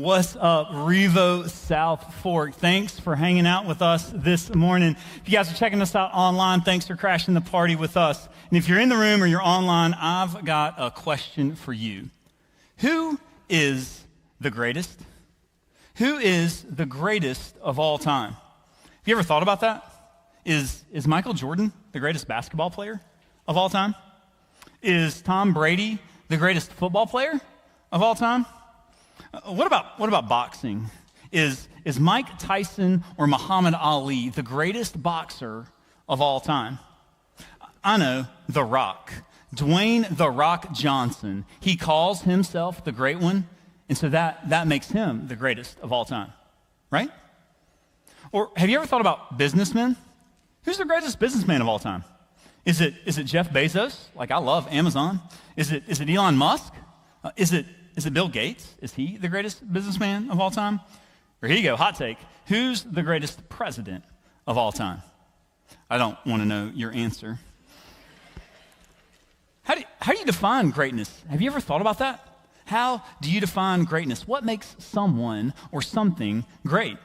What's up, Revo South Fork? Thanks for hanging out with us this morning. If you guys are checking us out online, thanks for crashing the party with us. And if you're in the room or you're online, I've got a question for you. Who is the greatest? Who is the greatest of all time? Have you ever thought about that? Is Michael Jordan the greatest basketball player of all time? Is Tom Brady the greatest football player of all time? What about boxing? Is Mike Tyson or Muhammad Ali the greatest boxer of all time? I know, The Rock. Dwayne "The Rock" Johnson. He calls himself the great one, and so that makes him the greatest of all time, right? Or have you ever thought about businessmen? Who's the greatest businessman of all time? Is it Jeff Bezos? Like, I love Amazon. Is it Elon Musk? Is it Bill Gates? Is he the greatest businessman of all time? Or here you go, hot take. Who's the greatest president of all time? I don't want to know your answer. How do you define greatness? Have you ever thought about that? How do you define greatness? What makes someone or something great?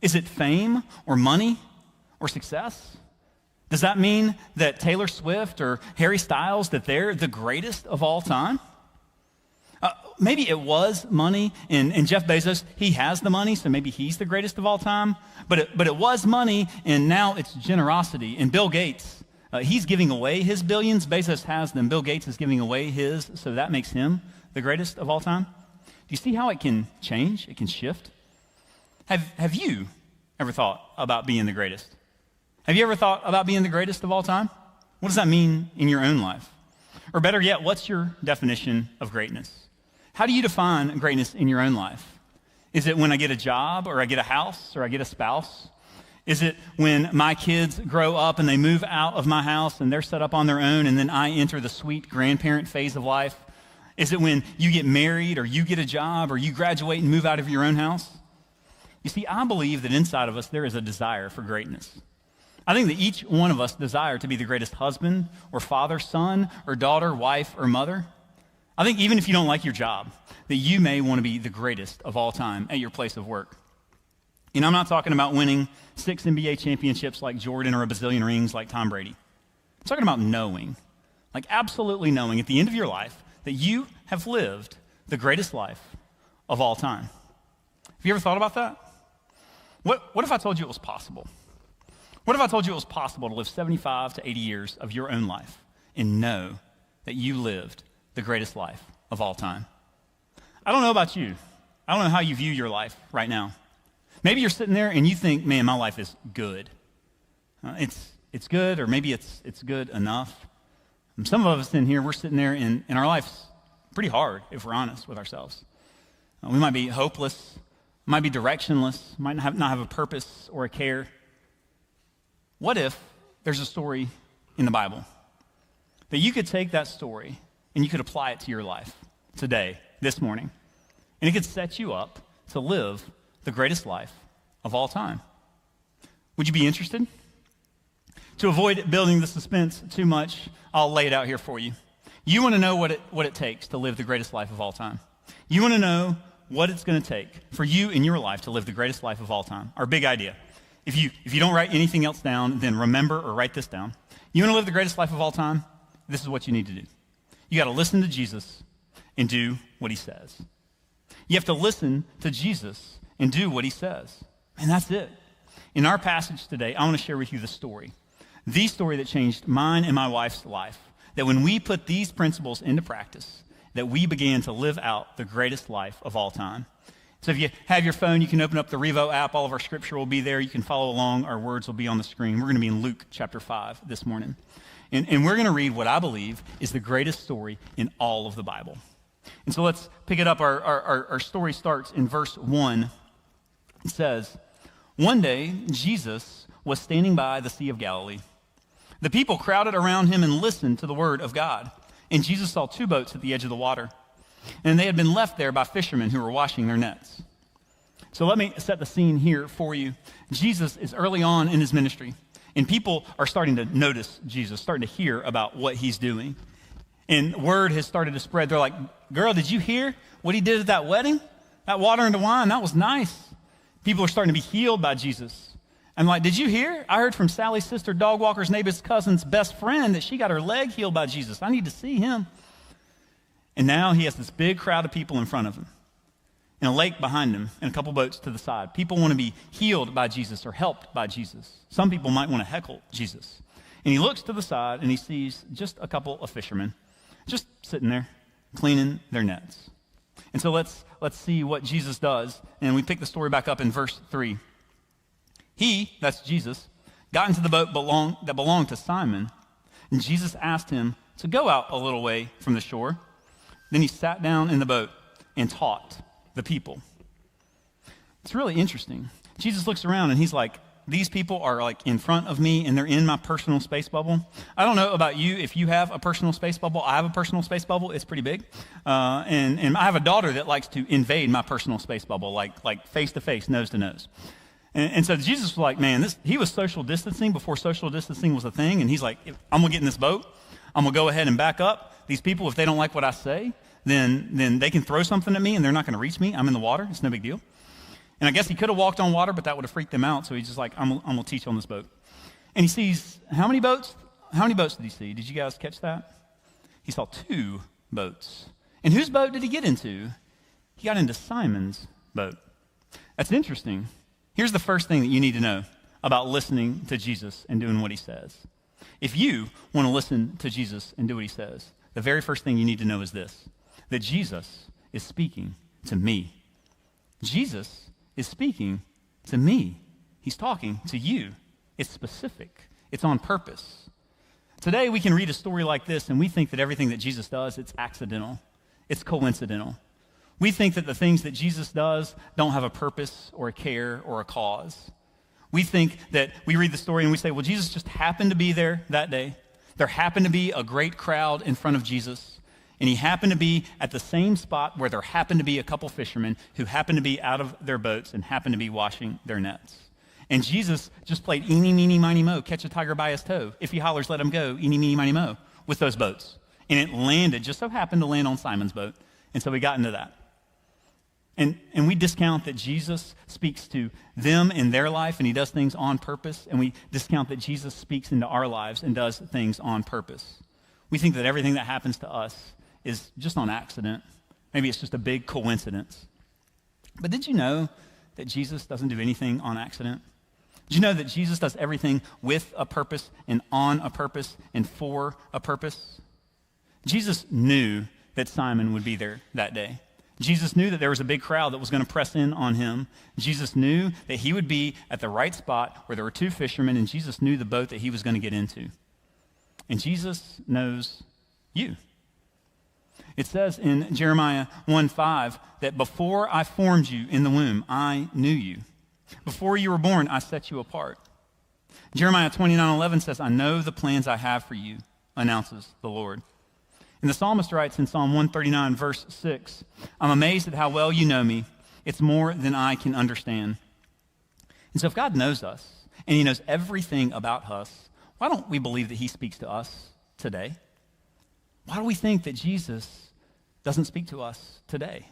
Is it fame or money or success? Does that mean that Taylor Swift or Harry Styles, that they're the greatest of all time? Maybe it was money, and Jeff Bezos, he has the money, so maybe he's the greatest of all time. But it was money, and now it's generosity. And Bill Gates, he's giving away his billions. Bezos has them. Bill Gates is giving away his, so that makes him the greatest of all time. Do you see how it can change? It can shift? Have you ever thought about being the greatest? Have you ever thought about being the greatest of all time? What does that mean in your own life? Or better yet, what's your definition of greatness? How do you define greatness in your own life? Is it when I get a job, or I get a house, or I get a spouse? Is it when my kids grow up and they move out of my house and they're set up on their own, and then I enter the sweet grandparent phase of life? Is it when you get married, or you get a job, or you graduate and move out of your own house? You see, I believe that inside of us there is a desire for greatness. I think that each one of us desire to be the greatest husband or father, son or daughter, wife or mother. I think even if you don't like your job, that you may want to be the greatest of all time at your place of work. And I'm not talking about winning 6 NBA championships like Jordan or a bazillion rings like Tom Brady. I'm talking about knowing, like absolutely knowing at the end of your life that you have lived the greatest life of all time. Have you ever thought about that? What if I told you it was possible? What if I told you it was possible to live 75 to 80 years of your own life and know that you lived the greatest life of all time? I don't know about you. I don't know how you view your life right now. Maybe you're sitting there and you think, man, my life is good. It's good, or maybe it's good enough. And some of us in here, we're sitting there and our life's pretty hard if we're honest with ourselves. We might be hopeless, might be directionless, might not have a purpose or a care. What if there's a story in the Bible that you could take that story and you could apply it to your life today, this morning, and it could set you up to live the greatest life of all time? Would you be interested? To avoid building the suspense too much, I'll lay it out here for you. You want to know what it takes to live the greatest life of all time. You want to know what it's going to take for you in your life to live the greatest life of all time. Our big idea. If you don't write anything else down, then remember or write this down. You want to live the greatest life of all time? This is what you need to do. You got to listen to Jesus and do what he says. You have to listen to Jesus and do what he says. And that's it. In our passage today, I want to share with you the story that changed mine and my wife's life. That when we put these principles into practice, that we began to live out the greatest life of all time. So if you have your phone, you can open up the Revo app. All of our scripture will be there. You can follow along. Our words will be on the screen. We're going to be in Luke chapter 5 this morning. And we're going to read what I believe is the greatest story in all of the Bible. And so let's pick it up. Our story starts in verse 1. It says, "One day, Jesus was standing by the Sea of Galilee. The people crowded around him and listened to the word of God. And Jesus saw 2 boats at the edge of the water, and they had been left there by fishermen who were washing their nets." So let me set the scene here for you. Jesus is early on in his ministry, and people are starting to notice Jesus, starting to hear about what he's doing. And word has started to spread. They're like, "Girl, did you hear what he did at that wedding? That water into wine, that was nice. People are starting to be healed by Jesus. I'm like, did you hear? I heard from Sally's sister, dog walker's neighbor's cousin's best friend, that she got her leg healed by Jesus. I need to see him. And now he has this big crowd of people in front of him, and a lake behind him, and a couple boats to the side. People want to be healed by Jesus or helped by Jesus. Some people might want to heckle Jesus. And he looks to the side, and he sees just a couple of fishermen just sitting there cleaning their nets. And so let's see what Jesus does. And we pick the story back up in verse 3. He, that's Jesus, got into the boat that belonged to Simon, and Jesus asked him to go out a little way from the shore. Then he sat down in the boat and taught the people. It's really interesting. Jesus looks around and he's like, these people are like in front of me and they're in my personal space bubble. I don't know about you if you have a personal space bubble. I have a personal space bubble. It's pretty big. And I have a daughter that likes to invade my personal space bubble, like face to face, nose to nose. And so Jesus was like, man, he was social distancing before social distancing was a thing. And he's like, I'm going to get in this boat. I'm going to go ahead and back up. These people, if they don't like what I say, then they can throw something at me and they're not going to reach me. I'm in the water. It's no big deal. And I guess he could have walked on water, but that would have freaked them out. So he's just like, I'm going to teach on this boat. And he sees, how many boats? How many boats did he see? Did you guys catch that? He saw 2 boats. And whose boat did he get into? He got into Simon's boat. That's interesting. Here's the first thing that you need to know about listening to Jesus and doing what he says. If you want to listen to Jesus and do what he says, the very first thing you need to know is this, that Jesus is speaking to me. Jesus is speaking to me. He's talking to you. It's specific. It's on purpose. Today we can read a story like this and we think that everything that Jesus does, it's accidental. It's coincidental. We think that the things that Jesus does don't have a purpose or a care or a cause. We think that we read the story and we say, well, Jesus just happened to be there that day. There happened to be a great crowd in front of Jesus. And he happened to be at the same spot where there happened to be a couple fishermen who happened to be out of their boats and happened to be washing their nets. And Jesus just played eeny, meeny, miny, mo, catch a tiger by his toe. If he hollers, let him go, eeny, meeny, miny, mo, with those boats. And it landed, just so happened to land on Simon's boat. And so we got into that. And we discount that Jesus speaks to them in their life and he does things on purpose. And we discount that Jesus speaks into our lives and does things on purpose. We think that everything that happens to us is just on accident. Maybe it's just a big coincidence. But did you know that Jesus doesn't do anything on accident? Did you know that Jesus does everything with a purpose and on a purpose and for a purpose? Jesus knew that Simon would be there that day. Jesus knew that there was a big crowd that was going to press in on him. Jesus knew that he would be at the right spot where there were 2 fishermen, and Jesus knew the boat that he was going to get into. And Jesus knows you. It says in Jeremiah 1:5 that before I formed you in the womb, I knew you. Before you were born, I set you apart. Jeremiah 29:11 says, I know the plans I have for you, announces the Lord. And the psalmist writes in Psalm 139, verse 6, I'm amazed at how well you know me. It's more than I can understand. And so if God knows us, and he knows everything about us, why don't we believe that he speaks to us today? Why do we think that Jesus doesn't speak to us today?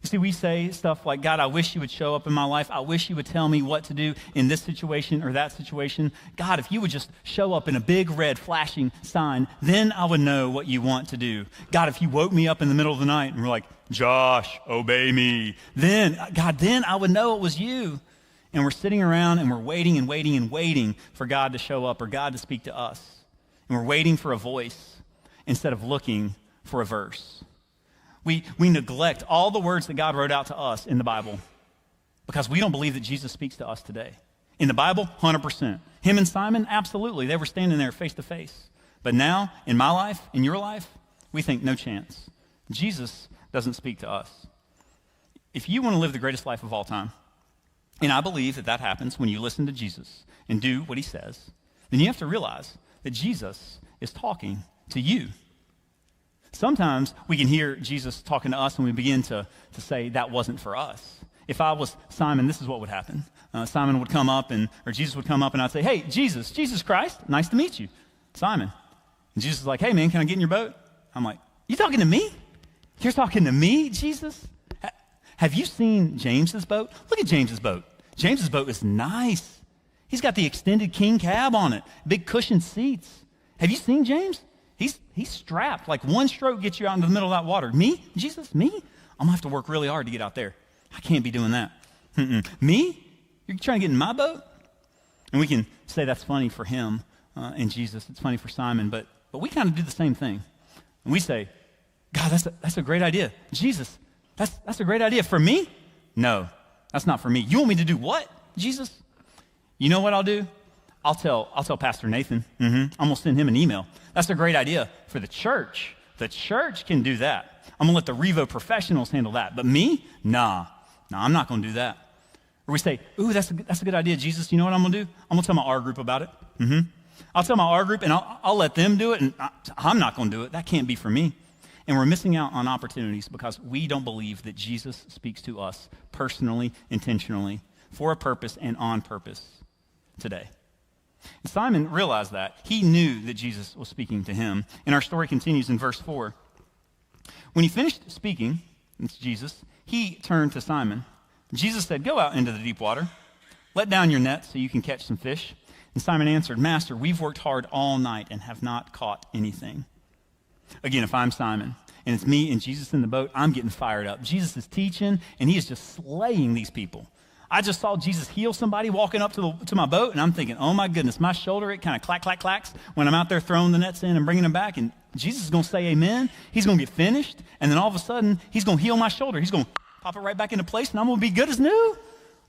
You see, we say stuff like, God, I wish you would show up in my life. I wish you would tell me what to do in this situation or that situation. God, if you would just show up in a big red flashing sign, then I would know what you want to do. God, if you woke me up in the middle of the night and were like, Josh, obey me, then, God, then I would know it was you. And we're sitting around and we're waiting and waiting and waiting for God to show up or God to speak to us. And we're waiting for a voice instead of looking for a verse. We neglect all the words that God wrote out to us in the Bible because we don't believe that Jesus speaks to us today. In the Bible, 100%. Him and Simon, absolutely. They were standing there face to face. But now, in my life, in your life, we think no chance. Jesus doesn't speak to us. If you want to live the greatest life of all time, and I believe that that happens when you listen to Jesus and do what he says, then you have to realize that Jesus is talking to you. Sometimes we can hear Jesus talking to us and we begin to say that wasn't for us. If I was Simon, this is what would happen. Simon would come up or Jesus would come up and I'd say, hey, Jesus Christ, nice to meet you. Simon. And Jesus is like, hey man, can I get in your boat? I'm like, you talking to me? You're talking to me, Jesus? Have you seen James's boat? Look at James's boat. James's boat is nice. He's got the extended king cab on it, big cushioned seats. Have you seen James? He's strapped. Like one stroke gets you out into the middle of that water. Me? Jesus? Me? I'm going to have to work really hard to get out there. I can't be doing that. Me? You're trying to get in my boat? And we can say that's funny for him and Jesus. It's funny for Simon, but we kind of do the same thing. And we say, God, that's a great idea. Jesus, that's a great idea. For me? No, that's not for me. You want me to do what, Jesus? You know what I'll do? I'll tell Pastor Nathan. I'm going to send him an email. That's a great idea for the church. The church can do that. I'm going to let the Revo professionals handle that. But me? Nah, I'm not going to do that. Or we say, ooh, that's a good idea, Jesus. You know what I'm going to do? I'm going to tell my R group about it. I'll tell my R group, and I'll let them do it, and I'm not going to do it. That can't be for me. And we're missing out on opportunities because we don't believe that Jesus speaks to us personally, intentionally, for a purpose and on purpose today. And Simon realized that. He knew that Jesus was speaking to him. And our story continues in verse 4. When he finished speaking, it's Jesus, he turned to Simon. Jesus said, go out into the deep water. Let down your net so you can catch some fish. And Simon answered, Master, we've worked hard all night and have not caught anything. Again, if I'm Simon and it's me and Jesus in the boat, I'm getting fired up. Jesus is teaching and he is just slaying these people. I just saw Jesus heal somebody walking up to my boat, and I'm thinking, oh my goodness, my shoulder, it kind of clacks when I'm out there throwing the nets in and bringing them back, and Jesus is going to say amen. He's going to get finished, and then all of a sudden, he's going to heal my shoulder. He's going to pop it right back into place, and I'm going to be good as new.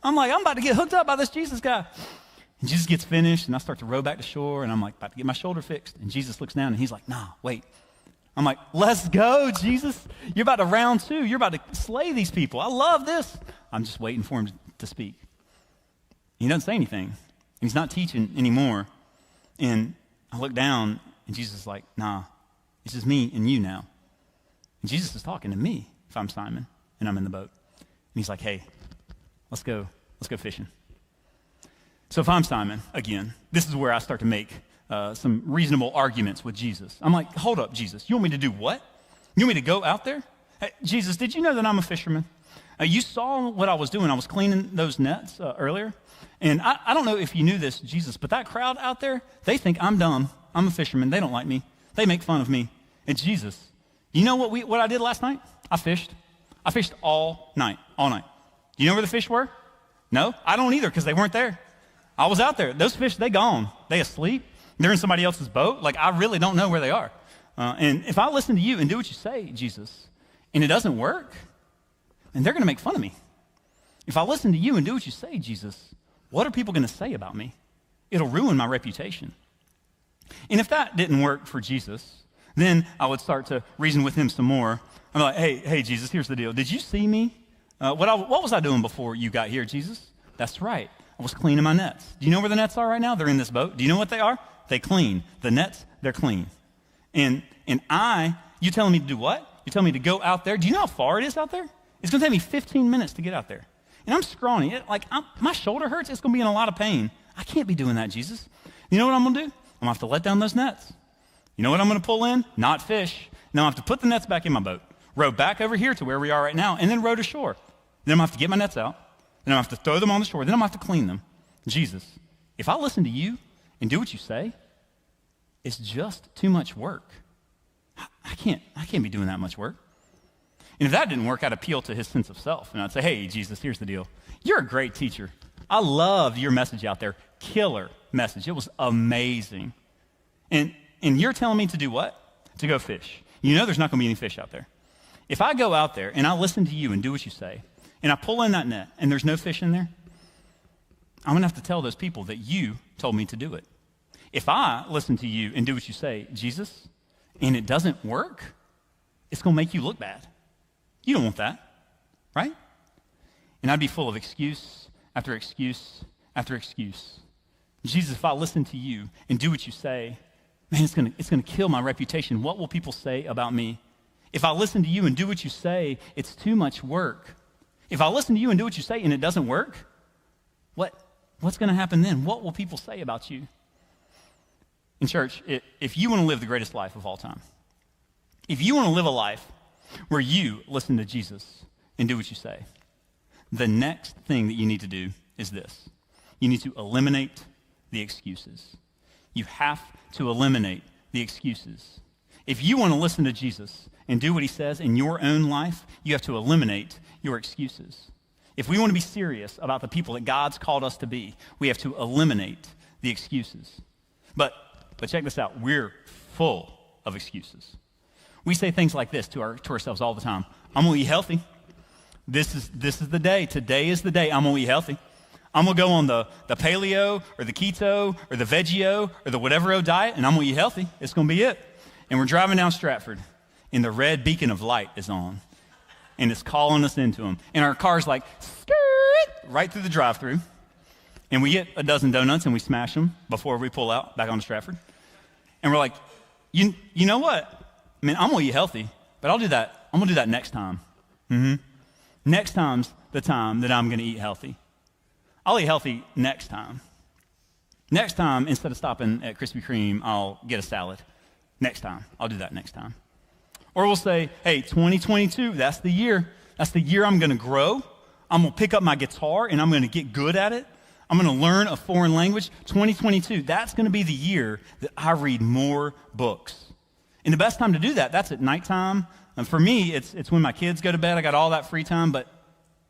I'm like, I'm about to get hooked up by this Jesus guy. And Jesus gets finished, and I start to row back to shore, and I'm like, about to get my shoulder fixed. And Jesus looks down, and he's like, nah, wait. I'm like, let's go, Jesus. You're about to round two. You're about to slay these people. I love this. I'm just waiting for him to speak. He doesn't say anything. And he's not teaching anymore. And I look down, and Jesus is like, nah, it's just me and you now. And Jesus is talking to me if I'm Simon and I'm in the boat. And he's like, hey, let's go fishing. So if I'm Simon, again, this is where I start to make some reasonable arguments with Jesus. I'm like, hold up, Jesus. You want me to do what? You want me to go out there? Hey, Jesus, did you know that I'm a fisherman? You saw what I was doing. I was cleaning those nets earlier. And I don't know if you knew this, Jesus, but that crowd out there, they think I'm dumb. I'm a fisherman. They don't like me. They make fun of me. And Jesus, you know what I did last night? I fished. I fished all night. Do you know where the fish were? No, I don't either because they weren't there. I was out there. Those fish, they gone. They asleep. They're in somebody else's boat. Like, I really don't know where they are. And if I listen to you and do what you say, Jesus, and it doesn't work, and they're going to make fun of me. If I listen to you and do what you say, Jesus, what are people going to say about me? It'll ruin my reputation. And if that didn't work for Jesus, then I would start to reason with him some more. I'm like, hey, Jesus, here's the deal. Did you see me? What was I doing before you got here, Jesus? That's right. I was cleaning my nets. Do you know where the nets are right now? They're in this boat. Do you know what they are? They clean. The nets, they're clean. And you telling me to do what? You telling me to go out there? Do you know how far it is out there? It's going to take me 15 minutes to get out there. And I'm scrawny. My shoulder hurts. It's going to be in a lot of pain. I can't be doing that, Jesus. You know what I'm going to do? I'm going to have to let down those nets. You know what I'm going to pull in? Not fish. Now I have to put the nets back in my boat, row back over here to where we are right now, and then row to shore. Then I'm going to have to get my nets out. Then I'm going to have to throw them on the shore. Then I'm going to have to clean them. Jesus, if I listen to you and do what you say, it's just too much work. I can't be doing that much work. And if that didn't work, I'd appeal to his sense of self. And I'd say, hey, Jesus, here's the deal. You're a great teacher. I loved your message out there. Killer message. It was amazing. And you're telling me to do what? To go fish. You know there's not going to be any fish out there. If I go out there and I listen to you and do what you say, and I pull in that net and there's no fish in there, I'm going to have to tell those people that you told me to do it. If I listen to you and do what you say, Jesus, and it doesn't work, it's going to make you look bad. You don't want that, right? And I'd be full of excuse after excuse after excuse. Jesus, if I listen to you and do what you say, man, it's going to kill my reputation. What will people say about me? If I listen to you and do what you say, it's too much work. If I listen to you and do what you say and it doesn't work, what's going to happen then? What will people say about you? In church, if you want to live the greatest life of all time, if you want to live a life where you listen to Jesus and do what you say, the next thing that you need to do is this. You need to eliminate the excuses. You have to eliminate the excuses. If you want to listen to Jesus and do what he says in your own life, you have to eliminate your excuses. If we want to be serious about the people that God's called us to be, we have to eliminate the excuses. But check this out. We're full of excuses. We say things like this to ourselves all the time. I'm going to eat healthy. This is the day. Today is the day I'm going to eat healthy. I'm going to go on the paleo or the keto or the veggie or the whatever diet, and I'm going to eat healthy. It's going to be it. And we're driving down Stratford, and the red beacon of light is on, and it's calling us into them. And our car's like, skirt, right through the drive-thru. And we get a dozen donuts, and we smash them before we pull out back onto Stratford. And we're like, you know what? I mean, I'm going to eat healthy, but I'll do that. I'm going to do that next time. Next time's the time that I'm going to eat healthy. I'll eat healthy next time. Next time, instead of stopping at Krispy Kreme, I'll get a salad. Next time. I'll do that next time. Or we'll say, hey, 2022, that's the year. That's the year I'm going to grow. I'm going to pick up my guitar, and I'm going to get good at it. I'm going to learn a foreign language. 2022, that's going to be the year that I read more books. And the best time to do that, that's at nighttime. And for me, it's when my kids go to bed. I got all that free time. But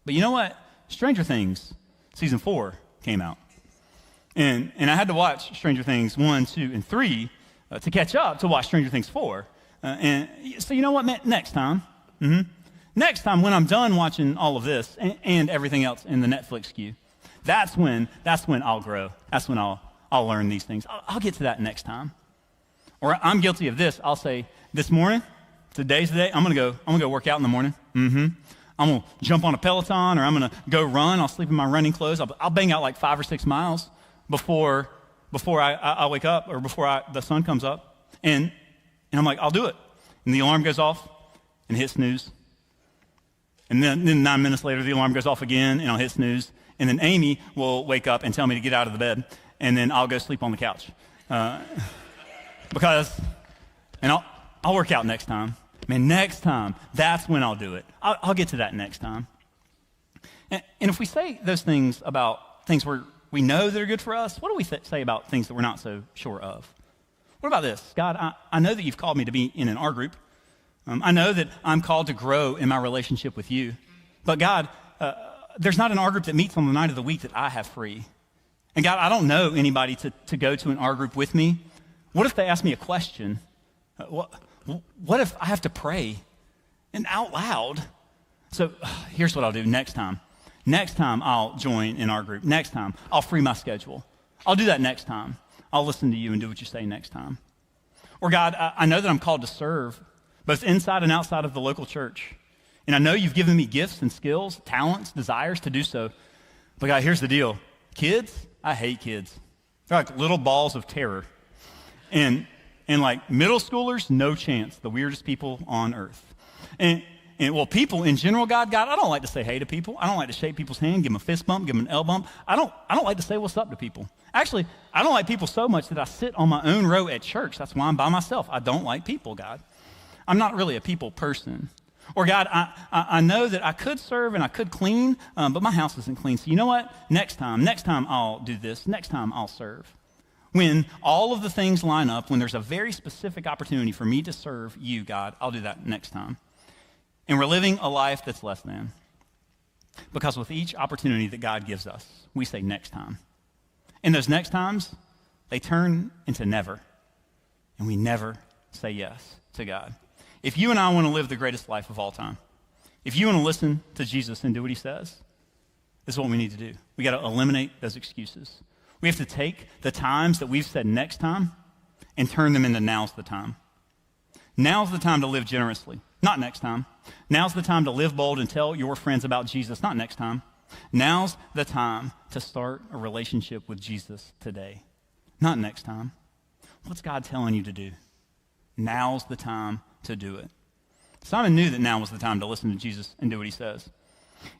you know what? Stranger Things, season 4 came out. And I had to watch Stranger Things 1, 2, and 3 to catch up to watch Stranger Things 4. And so you know what, man? Next time. Next time when I'm done watching all of this and everything else in the Netflix queue, that's when I'll grow. That's when I'll learn these things. I'll get to that next time. Or I'm guilty of this. I'll say, this morning, today's the day, I'm gonna go work out in the morning. I'm gonna jump on a Peloton, or I'm gonna go run. I'll sleep in my running clothes. I'll bang out like 5 or 6 miles before I wake up, or before the sun comes up. And I'm like, I'll do it. And the alarm goes off and hit snooze. And then 9 minutes later, the alarm goes off again, and I'll hit snooze. And then Amy will wake up and tell me to get out of the bed, and then I'll go sleep on the couch. And I'll work out next time. Man, next time, that's when I'll do it. I'll get to that next time. And if we say those things about things we know that are good for us, what do we say about things that we're not so sure of? What about this? God, I know that you've called me to be in an R group. I know that I'm called to grow in my relationship with you. But God, there's not an R group that meets on the night of the week that I have free. And God, I don't know anybody to go to an R group with me. What if they ask me a question? What if I have to pray and out loud? So here's what I'll do next time. Next time I'll join in our group. Next time I'll free my schedule. I'll do that next time. I'll listen to you and do what you say next time. Or God, I know that I'm called to serve both inside and outside of the local church. And I know you've given me gifts and skills, talents, desires to do so. But God, here's the deal. Kids, I hate kids. They're like little balls of terror. And like middle schoolers, no chance. The weirdest people on earth. And well, people in general, God, I don't like to say hey to people. I don't like to shake people's hand, give them a fist bump, give them an elbow bump. I don't like to say what's up to people. Actually, I don't like people so much that I sit on my own row at church. That's why I'm by myself. I don't like people, God. I'm not really a people person. Or God, I know that I could serve and I could clean, but my house isn't clean. So you know what? Next time I'll do this. Next time I'll serve. When all of the things line up, when there's a very specific opportunity for me to serve you, God, I'll do that next time. And we're living a life that's less than. Because with each opportunity that God gives us, we say next time. And those next times, they turn into never. And we never say yes to God. If you and I want to live the greatest life of all time, if you want to listen to Jesus and do what he says, this is what we need to do. We got to eliminate those excuses. We have to take the times that we've said next time and turn them into now's the time. Now's the time to live generously, not next time. Now's the time to live bold and tell your friends about Jesus, not next time. Now's the time to start a relationship with Jesus today, not next time. What's God telling you to do? Now's the time to do it. Simon knew that now was the time to listen to Jesus and do what he says.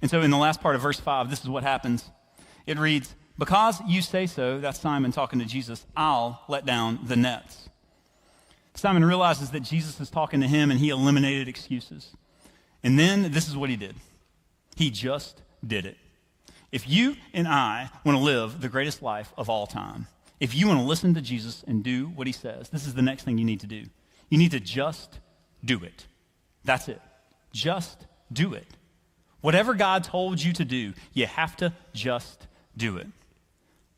And so in the last part of verse 5, this is what happens. It reads, because you say so, that's Simon talking to Jesus, I'll let down the nets. Simon realizes that Jesus is talking to him and he eliminated excuses. And then this is what he did. He just did it. If you and I want to live the greatest life of all time, if you want to listen to Jesus and do what he says, this is the next thing you need to do. You need to just do it. That's it. Just do it. Whatever God told you to do, you have to just do it.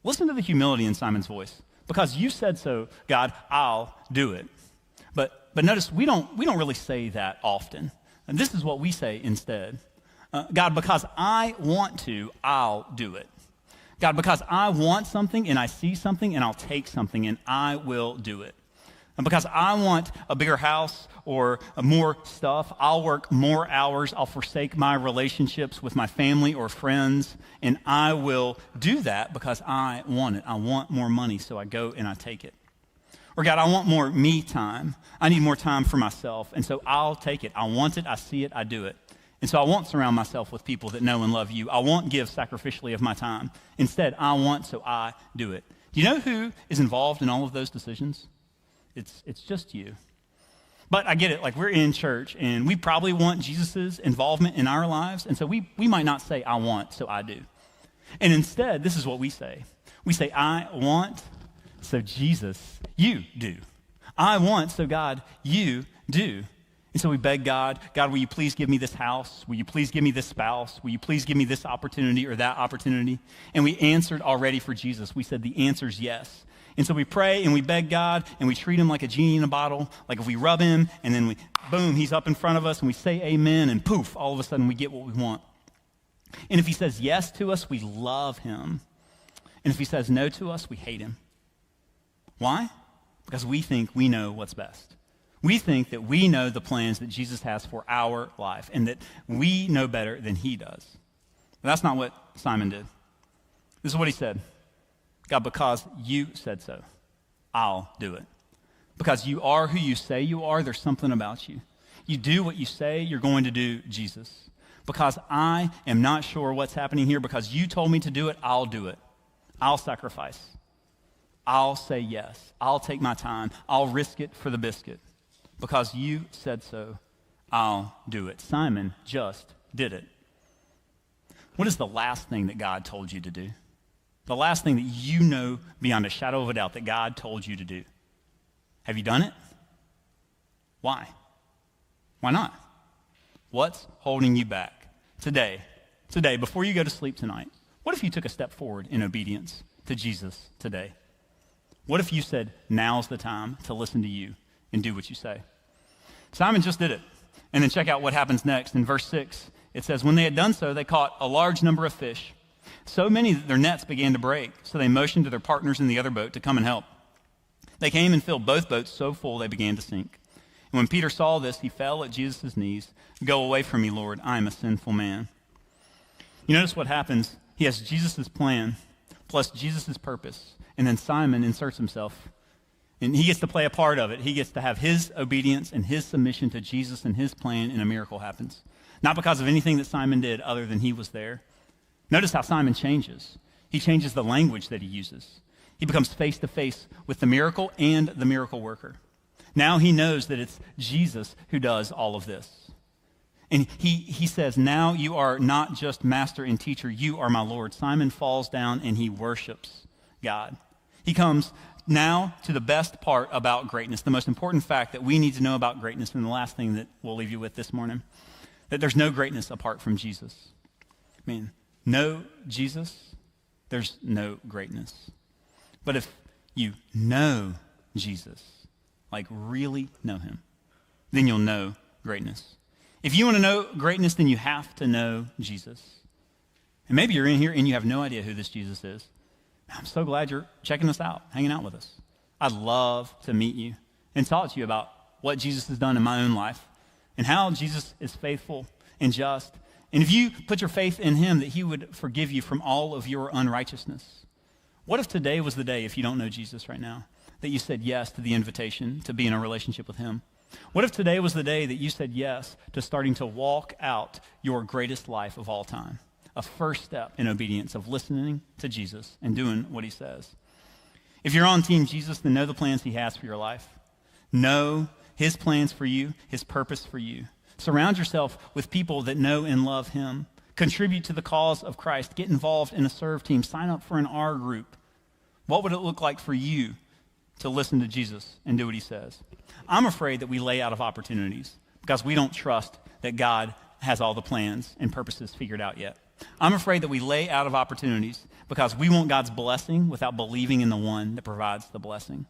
Listen to the humility in Simon's voice. Because you said so, God, I'll do it. But notice, we don't really say that often. And this is what we say instead. God, because I want to, I'll do it. God, because I want something and I see something and I'll take something and I will do it. And because I want a bigger house or more stuff, I'll work more hours. I'll forsake my relationships with my family or friends, and I will do that because I want it. I want more money, so I go and I take it. Or God, I want more me time. I need more time for myself, and so I'll take it. I want it, I see it, I do it. And so I won't surround myself with people that know and love you. I won't give sacrificially of my time. Instead, I want, so I do it. Do you know who is involved in all of those decisions? It's just you. But I get it, like we're in church, and we probably want Jesus' involvement in our lives, and so we might not say, I want, so I do. And instead, this is what we say. We say, I want, so Jesus, you do. I want, so God, you do. And so we beg God, God, will you please give me this house? Will you please give me this spouse? Will you please give me this opportunity or that opportunity? And we answered already for Jesus. We said the answer is yes. And so we pray and we beg God and we treat him like a genie in a bottle. Like if we rub him and then boom, he's up in front of us and we say amen and poof, all of a sudden we get what we want. And if he says yes to us, we love him. And if he says no to us, we hate him. Why? Because we think we know what's best. We think that we know the plans that Jesus has for our life and that we know better than he does. But that's not what Simon did. This is what he said. God, because you said so, I'll do it. Because you are who you say you are, there's something about you. You do what you say you're going to do, Jesus. Because I am not sure what's happening here, because you told me to do it, I'll do it. I'll sacrifice. I'll say yes. I'll take my time. I'll risk it for the biscuit. Because you said so, I'll do it. Simon just did it. What is the last thing that God told you to do? The last thing that you know beyond a shadow of a doubt that God told you to do. Have you done it? Why? Why not? What's holding you back? Today, before you go to sleep tonight, what if you took a step forward in obedience to Jesus today? What if you said, now's the time to listen to you and do what you say? Simon just did it. And then check out what happens next. In verse 6, it says, when they had done so, they caught a large number of fish, so many that their nets began to break. So they motioned to their partners in the other boat to come and help. They came and filled both boats so full they began to sink. And when Peter saw this, he fell at Jesus' knees. Go away from me, Lord, I am a sinful man. You notice what happens? He has Jesus' plan plus Jesus' purpose. And then Simon inserts himself. And he gets to play a part of it. He gets to have his obedience and his submission to Jesus and his plan, and a miracle happens. Not because of anything that Simon did other than he was there. Notice how Simon changes. He changes the language that he uses. He becomes face-to-face with the miracle and the miracle worker. Now he knows that it's Jesus who does all of this. And he says, now you are not just master and teacher, you are my Lord. Simon falls down and he worships God. He comes now to the best part about greatness, the most important fact that we need to know about greatness, and the last thing that we'll leave you with this morning, that there's no greatness apart from Jesus. I mean, no Jesus, there's no greatness. But if you know Jesus, like really know him, then you'll know greatness. If you want to know greatness, then you have to know Jesus. And maybe you're in here and you have no idea who this Jesus is. I'm so glad you're checking us out, hanging out with us. I'd love to meet you and talk to you about what Jesus has done in my own life and how Jesus is faithful and just. And if you put your faith in him, that he would forgive you from all of your unrighteousness. What if today was the day, if you don't know Jesus right now, that you said yes to the invitation to be in a relationship with him? What if today was the day that you said yes to starting to walk out your greatest life of all time? A first step in obedience of listening to Jesus and doing what he says. If you're on Team Jesus, then know the plans he has for your life. Know his plans for you, his purpose for you. Surround yourself with people that know and love him. contribute to the cause of Christ, get involved in a serve team, sign up for an R group. What would it look like for you to listen to Jesus and do what he says? I'm afraid that we lay out of opportunities because we don't trust that God has all the plans and purposes figured out yet. I'm afraid that we lay out of opportunities because we want God's blessing without believing in the one that provides the blessing.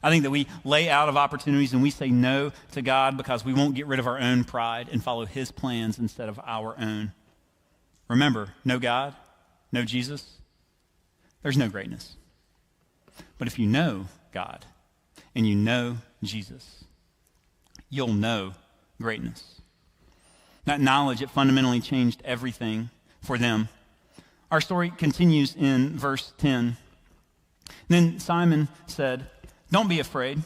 I think that we lay out of opportunities and we say no to God because we won't get rid of our own pride and follow his plans instead of our own. Remember, no God, no Jesus, there's no greatness. But if you know God and you know Jesus, you'll know greatness. That knowledge, it fundamentally changed everything for them. Our story continues in verse 10. Then Simon said, "Don't be afraid.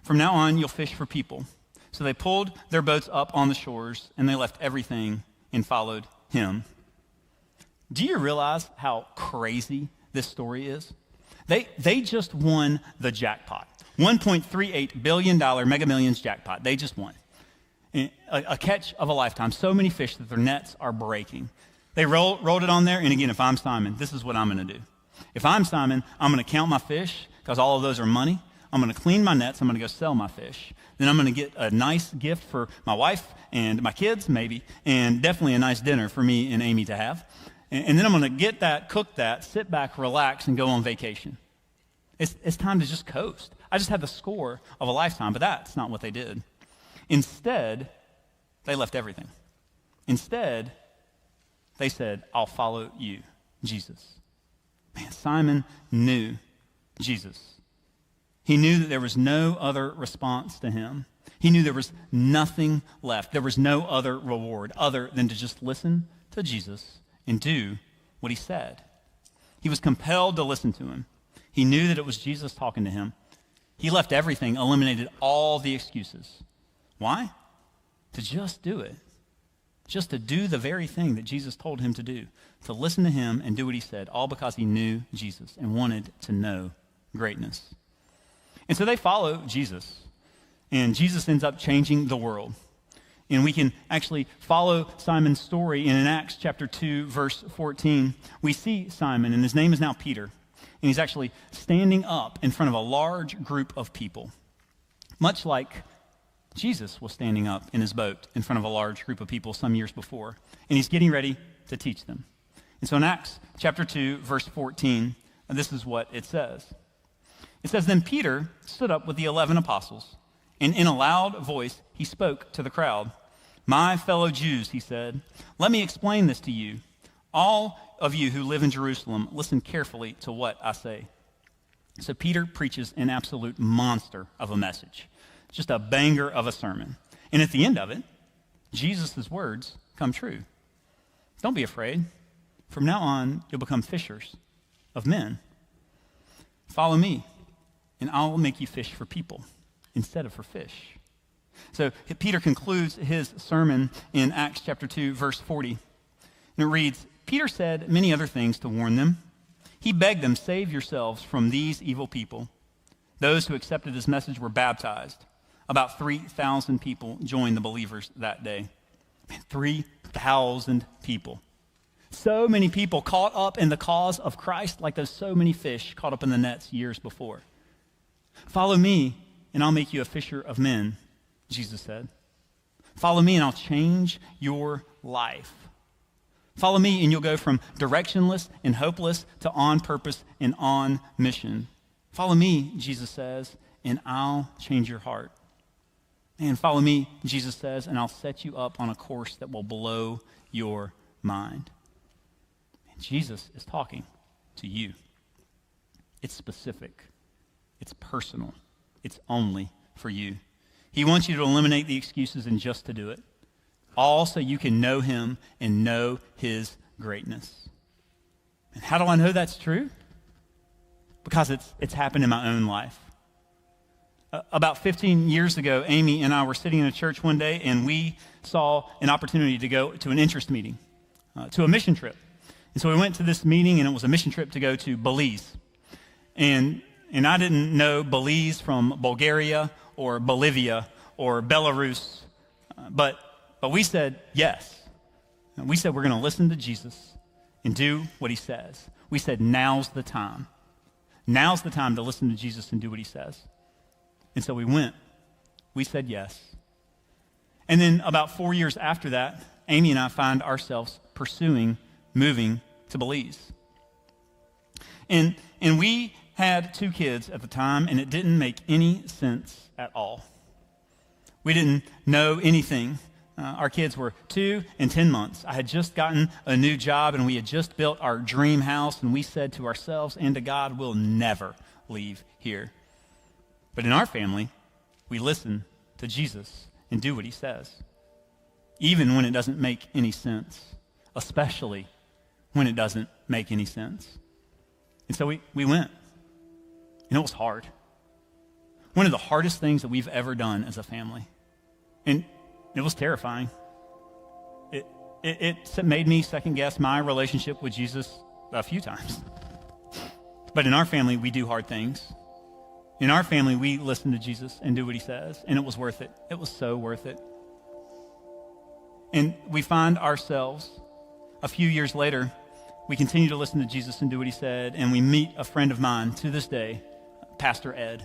From now on, you'll fish for people." So they pulled their boats up on the shores, and they left everything and followed him. Do you realize how crazy this story is? They just won the jackpot. $1.38 billion Mega Millions jackpot. They just won. A catch of a lifetime. So many fish that their nets are breaking. They rolled it on there, and again, if I'm Simon, this is what I'm going to do. If I'm Simon, I'm going to count my fish, because all of those are money. I'm going to clean my nets. I'm going to go sell my fish. Then I'm going to get a nice gift for my wife and my kids, maybe, and definitely a nice dinner for me and Amy to have. And then I'm going to get that, cook that, sit back, relax, and go on vacation. It's time to just coast. I just had the score of a lifetime, but that's not what they did. Instead, they left everything. Instead, they said, "I'll follow you, Jesus." Man, Simon knew Jesus. He knew that there was no other response to him. He knew there was nothing left. There was no other reward other than to just listen to Jesus and do what he said. He was compelled to listen to him. He knew that it was Jesus talking to him. He left everything, eliminated all the excuses. Why? To just do it. Just to do the very thing that Jesus told him to do. To listen to him and do what he said, all because he knew Jesus and wanted to know greatness. And so they follow Jesus. And Jesus ends up changing the world. And we can actually follow Simon's story. And in Acts chapter 2, verse 14, we see Simon, and his name is now Peter. And he's actually standing up in front of a large group of people, much like Jesus was standing up in his boat in front of a large group of people some years before. And he's getting ready to teach them. And so in Acts chapter 2, verse 14, this is what it says. It says, "Then Peter stood up with the 11 apostles, and in a loud voice he spoke to the crowd. 'My fellow Jews,' he said, 'let me explain this to you. All of you who live in Jerusalem, listen carefully to what I say.'" So Peter preaches an absolute monster of a message, just a banger of a sermon. And at the end of it, Jesus' words come true. "Don't be afraid. From now on, you'll become fishers of men. Follow me, and I'll make you fish for people instead of for fish." So Peter concludes his sermon in Acts chapter 2, verse 40. And it reads, "Peter said many other things to warn them. He begged them, 'Save yourselves from these evil people.' Those who accepted his message were baptized. About 3,000 people joined the believers that day." Man, 3,000 people. So many people caught up in the cause of Christ like those so many fish caught up in the nets years before. "Follow me, and I'll make you a fisher of men," Jesus said. "Follow me, and I'll change your life. Follow me, and you'll go from directionless and hopeless to on purpose and on mission. Follow me," Jesus says, "and I'll change your heart. And follow me," Jesus says, "and I'll set you up on a course that will blow your mind." And Jesus is talking to you. It's specific. It's personal. It's only for you. He wants you to eliminate the excuses and just to do it. All so you can know him and know his greatness. And how do I know that's true? Because it's happened in my own life. About 15 years ago, Amy and I were sitting in a church one day, and we saw an opportunity to go to an interest meeting, to a mission trip. And so we went to this meeting, and it was a mission trip to go to Belize. And I didn't know Belize from Bulgaria or Bolivia or Belarus, but we said yes. We said we're going to listen to Jesus and do what he says. We said now's the time. Now's the time to listen to Jesus and do what he says. And so we went. We said yes. And then about 4 years after that, Amy and I find ourselves pursuing moving to Belize. And we had 2 kids at the time, and it didn't make any sense at all. We didn't know anything. Our kids were 2 and 10 months. I had just gotten a new job, and we had just built our dream house, and we said to ourselves and to God, we'll never leave here. But in our family, we listen to Jesus and do what he says, even when it doesn't make any sense, especially when it doesn't make any sense. And so we went, and it was hard. One of the hardest things that we've ever done as a family. And it was terrifying. It made me second guess my relationship with Jesus a few times. But in our family, we do hard things. In our family, we listen to Jesus and do what he says, and it was worth it. It was so worth it. And we find ourselves, a few years later, we continue to listen to Jesus and do what he said, and we meet a friend of mine to this day, Pastor Ed.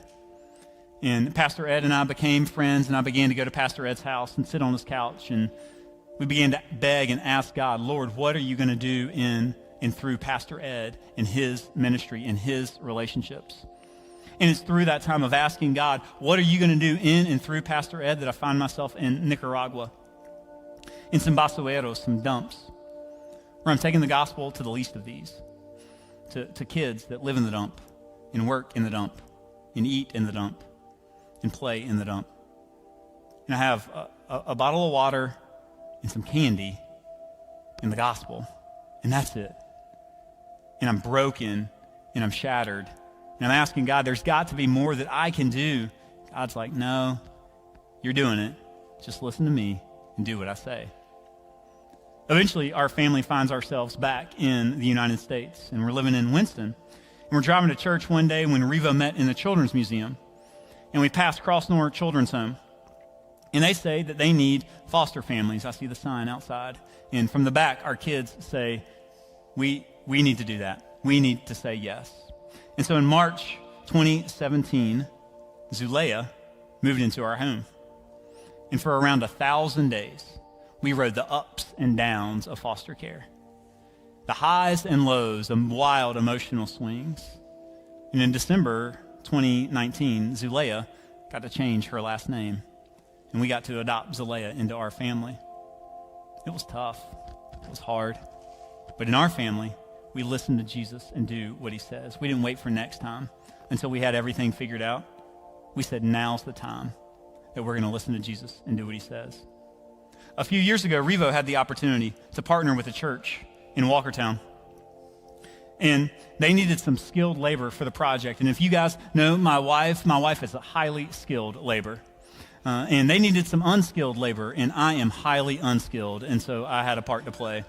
And Pastor Ed and I became friends, and I began to go to Pastor Ed's house and sit on his couch, and we began to beg and ask God, Lord, what are you going to do in and through Pastor Ed and his ministry and his relationships? And it's through that time of asking God, what are you going to do in and through Pastor Ed, that I find myself in Nicaragua, in some basueros, some dumps, where I'm taking the gospel to the least of these, to kids that live in the dump and work in the dump and eat in the dump and play in the dump. And I have a bottle of water and some candy in the gospel, and that's it. And I'm broken and I'm shattered. And I'm asking God, there's got to be more that I can do. God's like, no, you're doing it. Just listen to me and do what I say. Eventually, our family finds ourselves back in the United States, and we're living in Winston. And we're driving to church one day when Revo met in the Children's Museum, and we passed Crossnor Children's Home. And they say that they need foster families. I see the sign outside. And from the back, our kids say, we need to do that. We need to say yes. And so in March 2017, Zulea moved into our home. And for around 1,000 days, we rode the ups and downs of foster care, the highs and lows, the wild emotional swings. And in December 2019, Zulea got to change her last name, and we got to adopt Zulea into our family. It was tough. It was hard. But in our family, we listen to Jesus and do what he says. We didn't wait for next time until we had everything figured out. We said, now's the time that we're going to listen to Jesus and do what he says. A few years ago, Revo had the opportunity to partner with a church in Walkertown. And they needed some skilled labor for the project. And if you guys know my wife is a highly skilled labor. And they needed some unskilled labor, and I am highly unskilled. And so I had a part to play.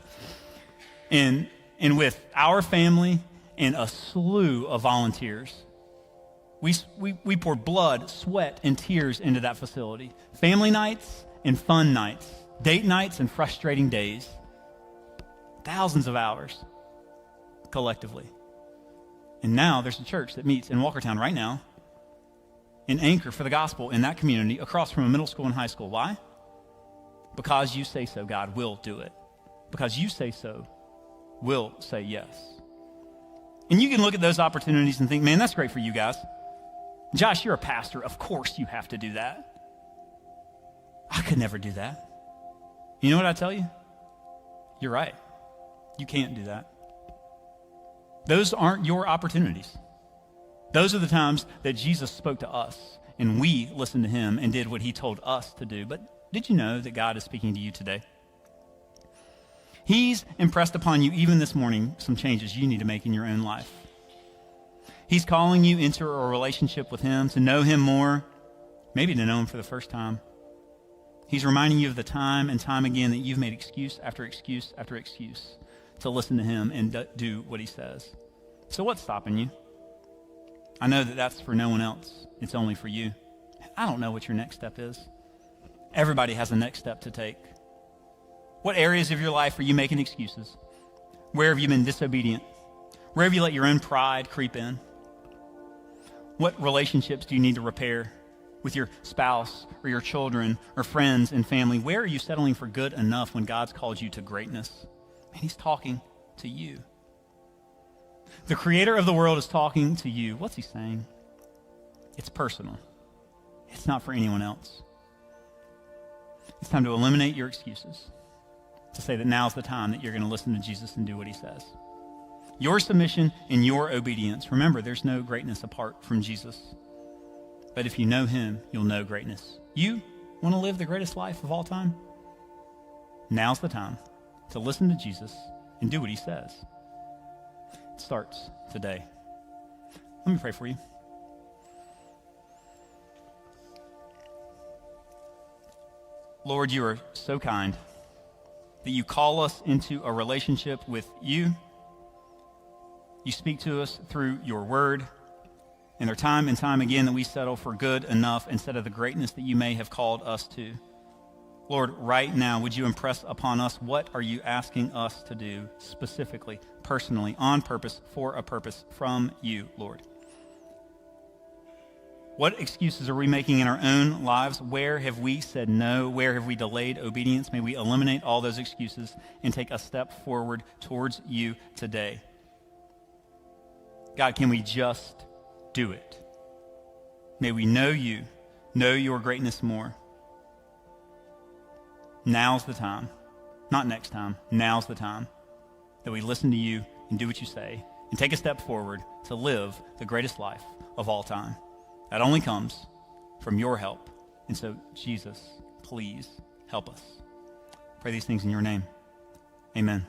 And with our family and a slew of volunteers, we poured blood, sweat, and tears into that facility. Family nights and fun nights, date nights and frustrating days. Thousands of hours collectively. And now there's a church that meets in Walkertown right now, an anchor for the gospel in that community across from a middle school and high school. Why? Because you say so, God will do it. Because you say so, we'll say yes. And you can look at those opportunities and think, man, that's great for you guys. Josh, you're a pastor. Of course you have to do that. I could never do that. You know what I tell you? You're right. You can't do that. Those aren't your opportunities. Those are the times that Jesus spoke to us, and we listened to him and did what he told us to do. But did you know that God is speaking to you today? He's impressed upon you, even this morning, some changes you need to make in your own life. He's calling you into a relationship with him, to know him more, maybe to know him for the first time. He's reminding you of the time and time again that you've made excuse after excuse after excuse to listen to him and do what he says. So what's stopping you? I know that that's for no one else. It's only for you. I don't know what your next step is. Everybody has a next step to take. What areas of your life are you making excuses? Where have you been disobedient? Where have you let your own pride creep in? What relationships do you need to repair with your spouse or your children or friends and family? Where are you settling for good enough when God's called you to greatness? And he's talking to you. The creator of the world is talking to you. What's he saying? It's personal. It's not for anyone else. It's time to eliminate your excuses, to say that now's the time that you're going to listen to Jesus and do what he says. Your submission and your obedience. Remember, there's no greatness apart from Jesus. But if you know him, you'll know greatness. You want to live the greatest life of all time? Now's the time to listen to Jesus and do what he says. It starts today. Let me pray for you. Lord, you are so kind that you call us into a relationship with you. You speak to us through your word. And there are time and time again that we settle for good enough instead of the greatness that you may have called us to. Lord, right now, would you impress upon us what are you asking us to do specifically, personally, on purpose, for a purpose from you, Lord? What excuses are we making in our own lives? Where have we said no? Where have we delayed obedience? May we eliminate all those excuses and take a step forward towards you today. God, can we just do it? May we know you, know your greatness more. Now's the time, not next time, now's the time that we listen to you and do what you say and take a step forward to live the greatest life of all time. That only comes from your help. And so, Jesus, please help us. Pray these things in your name. Amen.